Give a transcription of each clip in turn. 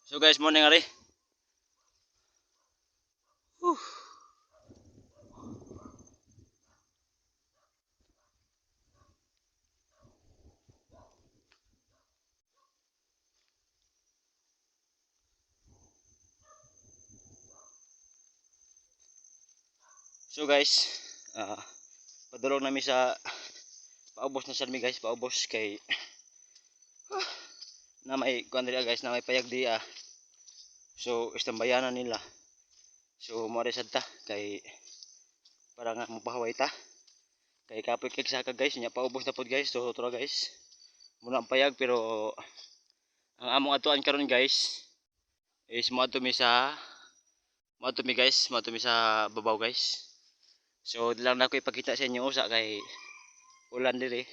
So guys, morning ari. Whew. So guys, padulong namin sa paubos na salmi guys, paubos kay na may kuan diri guys, na may payag di ah. So istambayanan nila. So mo sad ta kay para nga mapahaway ta. Kay kapoy kay saka guys, nya paubos na pod guys. So tara guys. Muna ang payag pero ang among atuan karon guys is mo mi guys, mo mi sa babaw guys. So di lang na ko ipakita sa inyo usa kay ulan diri.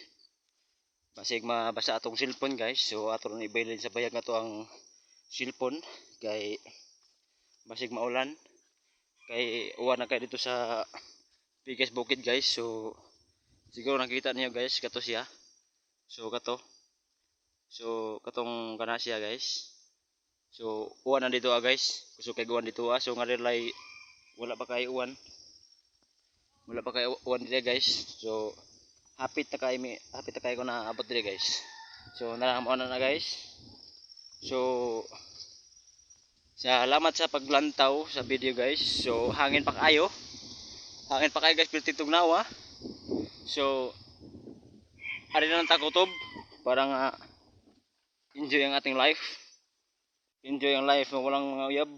Basig mabasa atong cellphone guys. So ato ron ibaylin sa bayag nato ang cellphone kay basig maulan. Kay uwan na kay dito sa Pikas Bukid guys. So siguro nakita niyo guys kato siya. So kato. So katong kana siya guys. So uwan na dito guys. Kuso kay uwan dito so nga relay wala pa kay uwan. Wala pa kay uwan dito guys. So hapit na kay ko na abot dito guys. So naramao na guys. So salamat sa paglantaw sa video guys. So hangin pa kayo. Hangin pa kayo guys pero tugnaw. So ari na lang takutob para nga enjoy ang ating life. Enjoy ang life na walang mga uyab.